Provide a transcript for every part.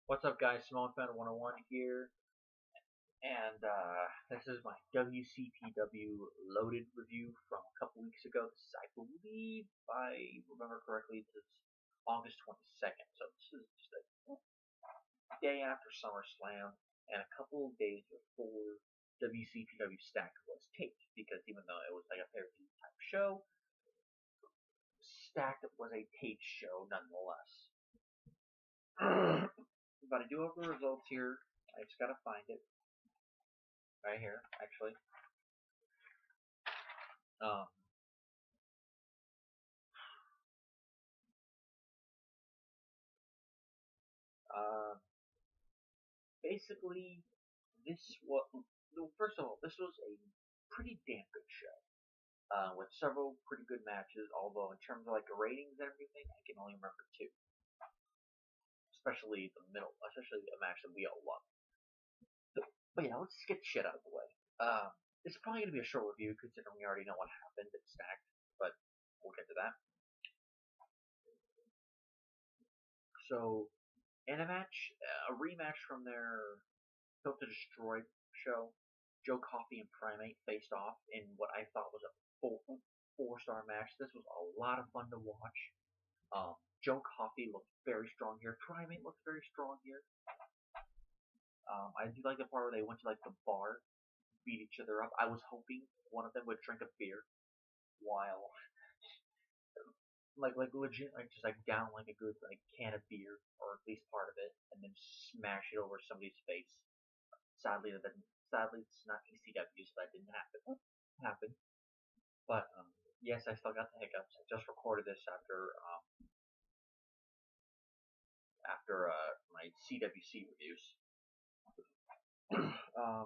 What's up, guys? Simone Fan 101 here, and this is my WCPW Loaded review from a couple weeks ago. This is, I believe, if I remember correctly, this is August 22nd. So this is just a day after SummerSlam and a couple of days before WCPW Stacked was taped. Because even though it was like a pay-per-view type show, Stacked was a taped show nonetheless. I'm about to do over the results here. I just gotta find it. Right here, actually. Um, uh, Basically, this was, first of all, this was a pretty damn good show. With several pretty good matches, although in terms of like the ratings and everything, I can only remember two. Especially a match that we all love. But yeah, let's get shit out of the way. It's probably going to be a short review considering we already know what happened at Stacked, but we'll get to that. So, in a rematch from their Built to Destroy show, Joe Coffey and Primate faced off in what I thought was a four-star match. This was a lot of fun to watch. Joe Coffey looked very strong here. Primate looked very strong here. I do like the part where they went to like the bar, beat each other up. I was hoping one of them would drink a beer while like legit just like down like a good like can of beer or at least part of it and then smash it over somebody's face. Sadly it's not ECW, so that didn't happen. But yes, I still got the hiccups. I just recorded this after my CWC reviews. um,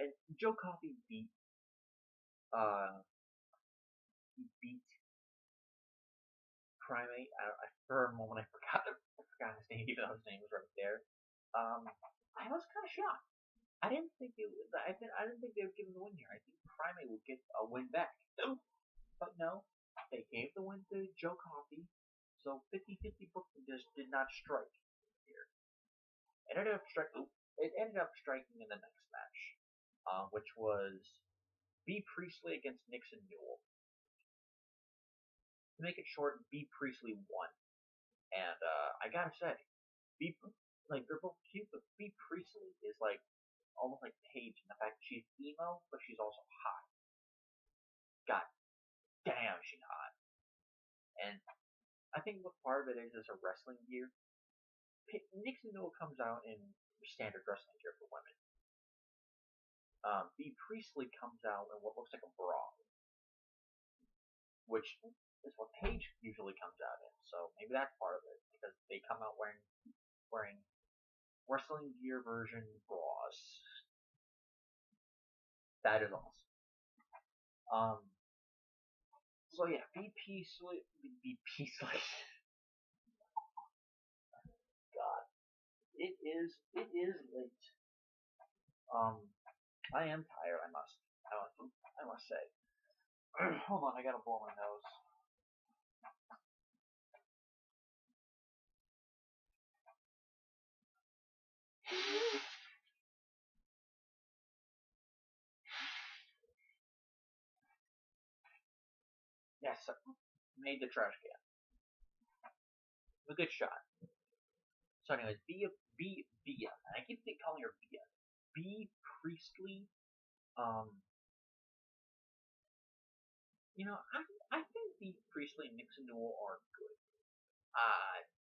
and Joe Coffey beat Primate. For a moment I forgot his name, even though his name was right there. I was kind of shocked. I didn't think they would give him the win here. I think Primate would get a win back. But no, they gave the win to Joe Coffey. So 50-50 booking just did not strike here. It ended up striking in the next match, which was B. Priestley against Nixon Newell. To make it short, B. Priestley won. And I gotta say, they're both cute, but B. Priestley is like almost like Paige in the fact that she's emo, but she's also hot. God damn, she's hot. And I think what part of it is her wrestling gear. Nixon Newell comes out in standard wrestling gear for women. B. Priestley comes out in what looks like a bra, which is what Paige usually comes out in. So maybe that's part of it because they come out wearing wrestling gear version bras. That is awesome. So yeah, B. Priestley. God, it is late. I am tired. I must say. Hold on, I gotta blow my nose. Yes, made the trash can. A good shot. So anyways, I keep calling her Bia. B. Priestley. I think B. Priestley and Nixon Newell are good.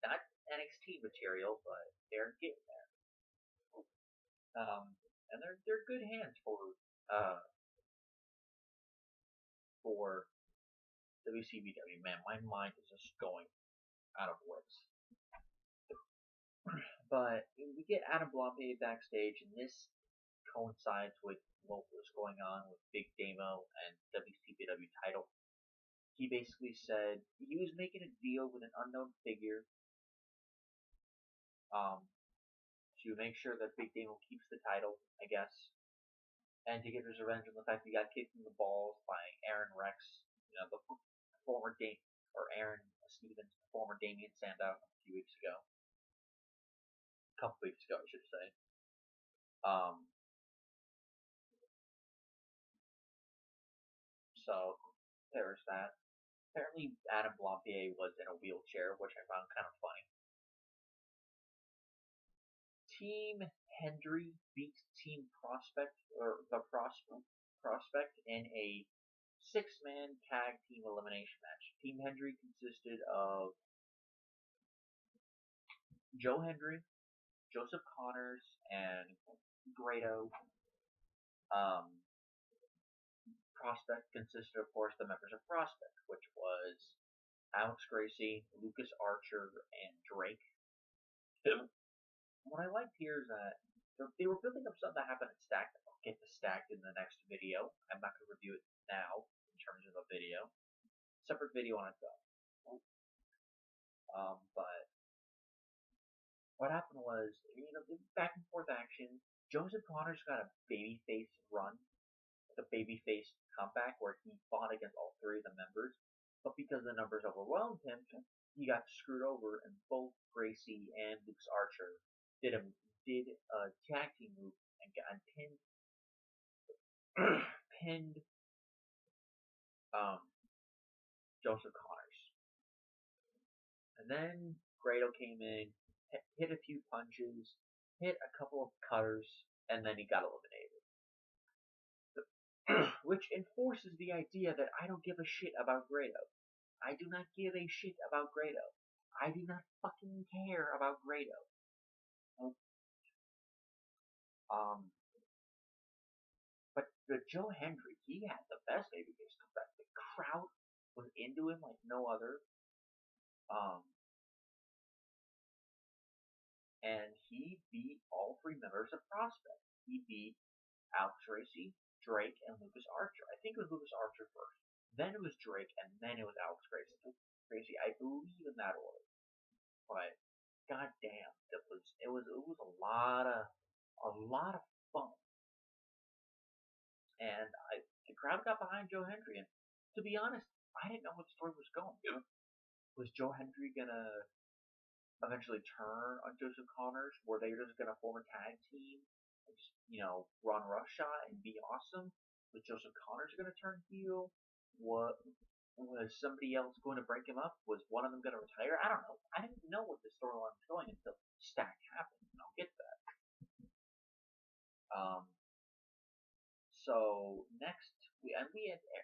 Not NXT material, but they're getting there. And they're good hands for WCPW. Man, my mind is just going out of wits. But we get Adam Blompe backstage, and this coincides with what was going on with Big Damo and WCPW title. He basically said he was making a deal with an unknown figure to make sure that Big Damo keeps the title, I guess, and to get his revenge on the fact that he got kicked in the balls by Aaron Rex, the former Aaron Stevens, former Damian Sandow a few weeks ago. couple weeks ago, I should say. So there's that. Apparently, Adam Blampier was in a wheelchair, which I found kind of funny. Team Hendry beats Team Prospect, or the Prospect, in a six-man tag team elimination match. Team Hendry consisted of Joe Hendry, Joseph Connors, and Grado. Prospect consisted, of course, the members of Prospect, which was Alex Gracie, Lucas Archer, and Drake. What I liked here is that they were building up something that happened at Stacked. I'll get to Stacked in the next video. I'm not going to review it now in terms of a video. Separate video on its own. But what happened was, back and forth action. Joseph Connors got a babyface run, a babyface comeback where he fought against all three of the members. But because the numbers overwhelmed him, he got screwed over, and both Gracie and Lucas Archer did a tag team move and got pinned Joseph Connors. And then Grado came in, hit a few punches, hit a couple of cutters, and then he got eliminated. Which enforces the idea that I don't give a shit about Grado. I do not give a shit about Grado. I do not fucking care about Grado. But Joe Hendry, he had the best babyface comeback. The crowd was into him like no other. And he beat all three members of Prospect. He beat Alex Gracie, Drake, and Lucas Archer. I think it was Lucas Archer first. Then it was Drake, and then it was Alex Gracie. I believe in that order. But goddamn, it was a lot of fun. And the crowd got behind Joe Hendry, and to be honest, I didn't know what the story was going. Was Joe Hendry gonna eventually turn on Joseph Connors? Were they just gonna form a tag team and just, run roughshod and be awesome? Was Joseph Connors gonna turn heel? What was somebody else going to break him up? Was one of them gonna retire? I don't know. I didn't know what the storyline was going until Stack happened, and I'll get to that. So next, we had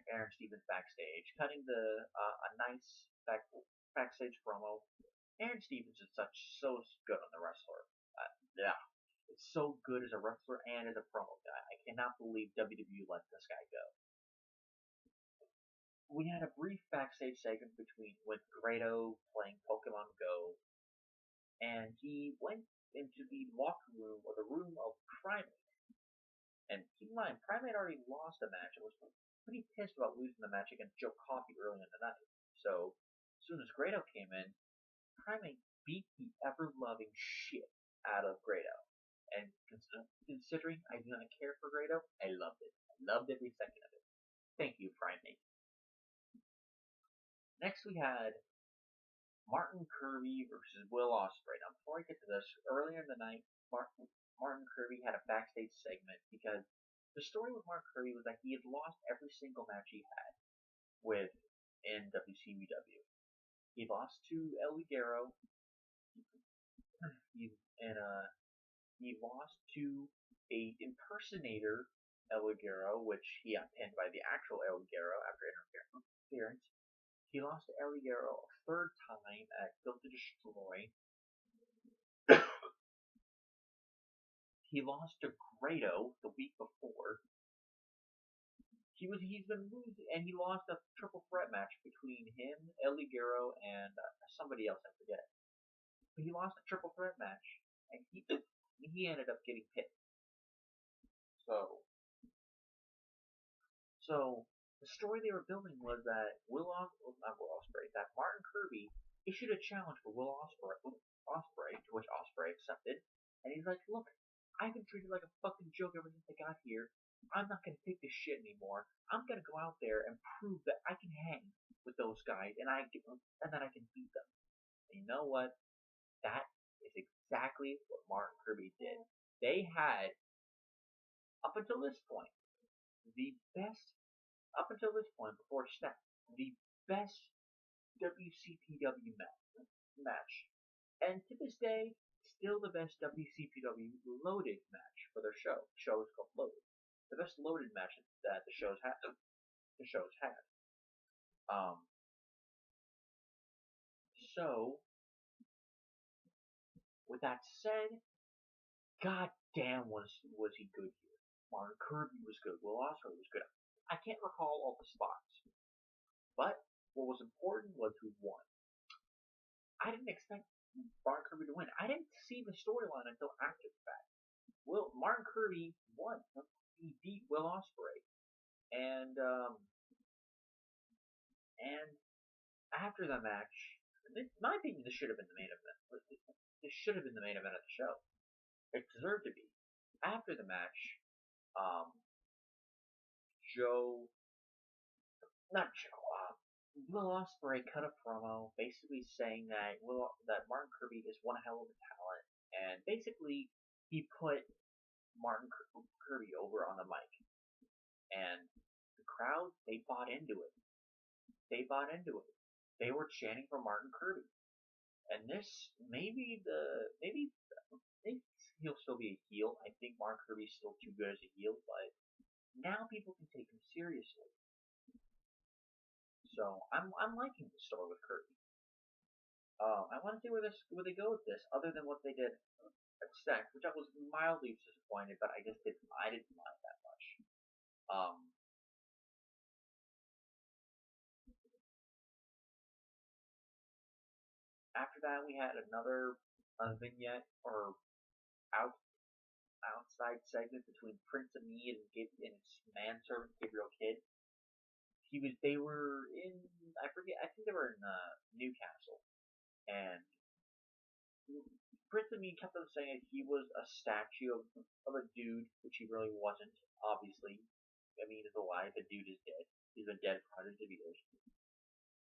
Aaron Stevens backstage, cutting a nice backstage promo. Aaron Stevens is so good on the wrestler. It's so good as a wrestler and as a promo guy. I cannot believe WWE let this guy go. We had a brief backstage segment with Grado playing Pokemon Go, and he went into the locker room or the room of Primate. And keep in mind, Primate already lost a match and was pretty pissed about losing the match against Joe Coffey early in the night. So, as soon as Grado came in, Primate beat the ever-loving shit out of Grado. And considering I do not care for Grado, I loved it. I loved every second of it. Thank you, Primate. Next we had Martin Kirby versus Will Ospreay. Now, before I get to this, earlier in the night, Martin Kirby had a backstage segment because the story with Martin Kirby was that he had lost every single match he had in WCPW. He lost to El Ligero. He lost to a impersonator El Ligero, which he got pinned by the actual El Ligero after interference. He lost to El Ligero a third time at Built to Destroy. He lost to Grado the week before. He's been losing, and he lost a triple threat match between him, El Ligero, and somebody else, I forget. But he lost a triple threat match, and he ended up getting pinned. So the story they were building was that that Martin Kirby issued a challenge for Will Ospreay, to which Ospreay accepted, and he's like, "Look, I've been treated like a fucking joke ever since I got here. I'm not gonna take this shit anymore. I'm gonna go out there and prove that I can hang with those guys, and that I can beat them." And you know what? That is exactly what Martin Kirby did. They had, up until this point, the best, up until this point, before Step, the best WCPW match. And to this day, still the best WCPW Loaded match for their show. The show is called Loaded. The best Loaded match that the show's had. So, with that said, god damn was he good here. Martin Kirby was good. Will Ospreay was good. I can't recall all the spots. But what was important was who won. I didn't expect Martin Kirby to win. I didn't see the storyline until after the fact. Martin Kirby won. He beat Will Ospreay. And after the match, in my opinion, this should have been the main event. This should have been the main event of the show. It deserved to be. After the match, Will Ospreay cut a promo basically saying that Martin Kirby is one hell of a talent, and basically he put Martin Kirby over on the mic, and the crowd, they bought into it. They were chanting for Martin Kirby, and this maybe he'll still be a heel. I think Martin Kirby's still too good as a heel, but now people can take him seriously. So I'm liking the story with Kirby. I want to see where they go with this, other than what they did at Stack, which I was mildly disappointed, but I didn't mind that much. After that, we had another vignette or outside segment between Prince of Mead and his manservant Gabriel Kidd. They were in, I forget, I think they were in Newcastle, and Prince of Mead kept on saying he was a statue of a dude, which he really wasn't, obviously. I mean, he's alive, the dude is dead. He's been dead for hundreds of years.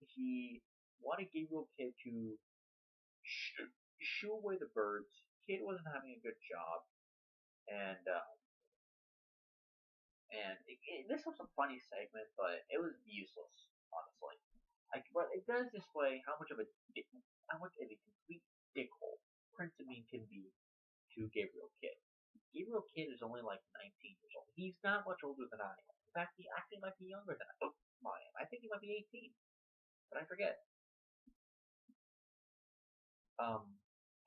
He wanted Gabriel Kidd to shoo away the birds. Kidd wasn't having a good job, and this was a funny segment, but it was useless, honestly. But it does display how much of a complete dickhole Prince of Mean can be to Gabriel Kidd. Gabriel Kidd is only like 19 years old. He's not much older than I am. In fact, he actually might be younger than I am. I think he might be 18, but I forget.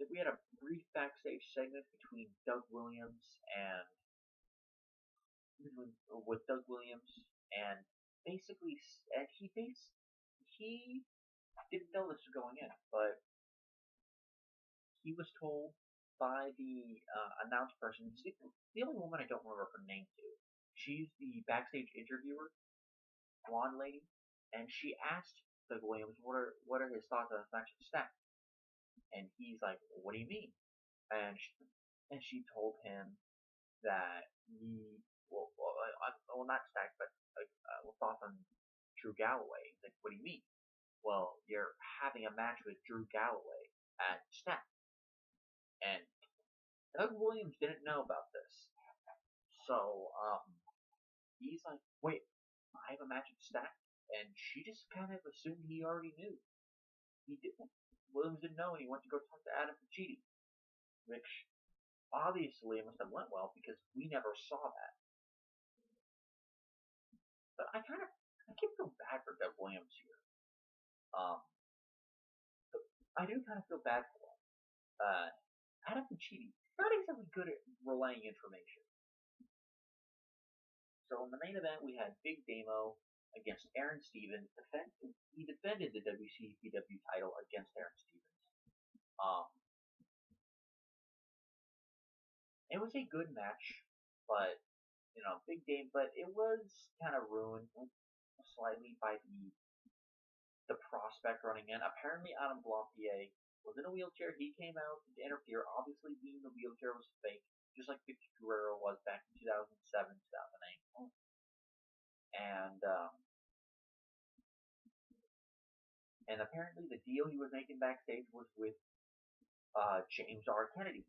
We had a brief backstage segment between Doug Williams and basically, he didn't know this was going in, but he was told by the announce person, the only woman I don't remember her name to. She's the backstage interviewer, blonde lady, and she asked Doug Williams what are his thoughts on his match with Stack. And he's like, what do you mean? And she told him that not Stack, but thoughts on Drew Galloway. He's like, what do you mean? Well, you're having a match with Drew Galloway at Stack. And Doug Williams didn't know about this. So, he's like, wait, I have a match at Stack? And she just kind of assumed he already knew. He didn't. Williams didn't know, and he went to go talk to Adam Pacitti, which obviously must have went well because we never saw that. But I keep feeling bad for Doug Williams here. I do kind of feel bad for him. Adam Pacitti, not exactly good at relaying information. So in the main event, we had Big Damo against Aaron Stevens. He defended the WCPW title against Aaron Stevens. It was a good match, but Big Damo, but it was kind of ruined slightly by the prospect running in. Apparently, Adam Blampier was in a wheelchair. He came out to interfere, obviously being the wheelchair was fake, just like Victor Guerrero was back in 2007, 2008. And apparently the deal he was making backstage was with James R. Kennedy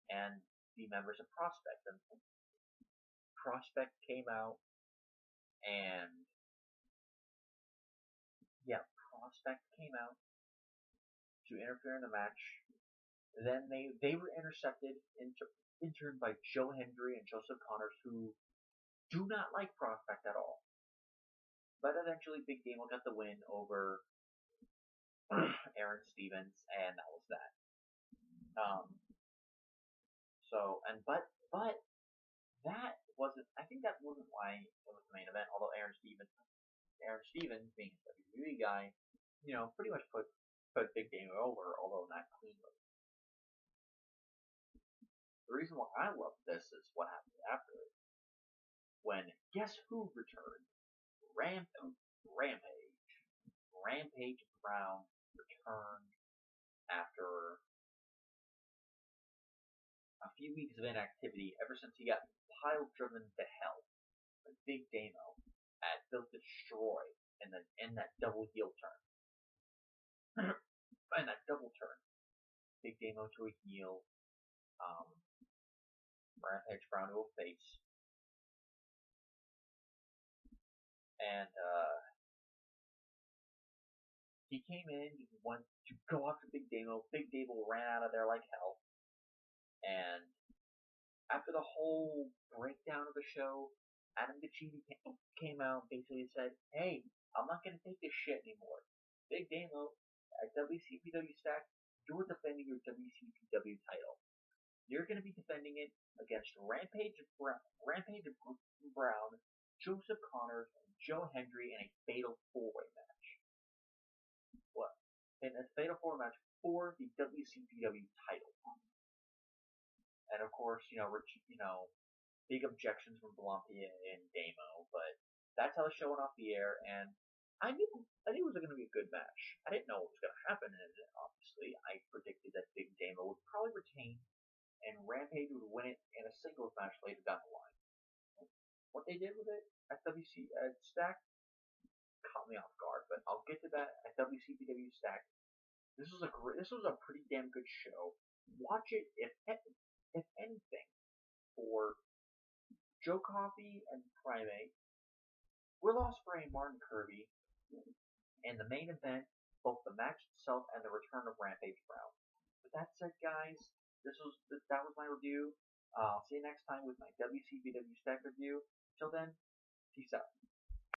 and the members of Prospect. And Prospect came out, and Prospect came out to interfere in the match. Then they were intercepted, interned by Joe Hendry and Joseph Connors, who do not like Prospect at all. But eventually, Big Damo got the win over Aaron Stevens, and that was that. But that wasn't. I think that wasn't why it was the main event. Although Aaron Stevens, being a WWE guy, pretty much put Big Damo over, although not cleanly. The reason why I love this is what happened after it. When guess who returned? Rampage Brown returned after a few weeks of inactivity ever since he got pile driven to hell by Big Damo at Built to Destroy in that double heel turn. In that double turn, Big Damo to a heel, Rampage Brown to a face, and he came in, he wanted to go after Big Damo. Big Damo ran out of there like hell. And after the whole breakdown of the show, Adam Gacini came out and basically said, "Hey, I'm not going to take this shit anymore. Big Damo, at WCPW Stack, you're defending your WCPW title. You're going to be defending it against Rampage Brown, Joseph Connors, and Joe Hendry in a fatal four-way match. What? In a fatal four-way match for the WCPW title." And of course, big objections from Blampier and Damo, but that's how the show went off the air, and I knew it was going to be a good match. I didn't know what was going to happen in it, obviously. I predicted that Big Damo would probably retain, and Rampage would win it in a singles match later down the line. What they did with it at Stack caught me off guard, but I'll get to that at WCPW Stack. This was a pretty damn good show. Watch it, if anything, for Joe Coffey and Primate, Will Ospreay and Martin Kirby, and the main event, both the match itself and the return of Rampage Brown. With that said, guys, that was my review. I'll see you next time with my WCPW Stack review. Till then, peace out.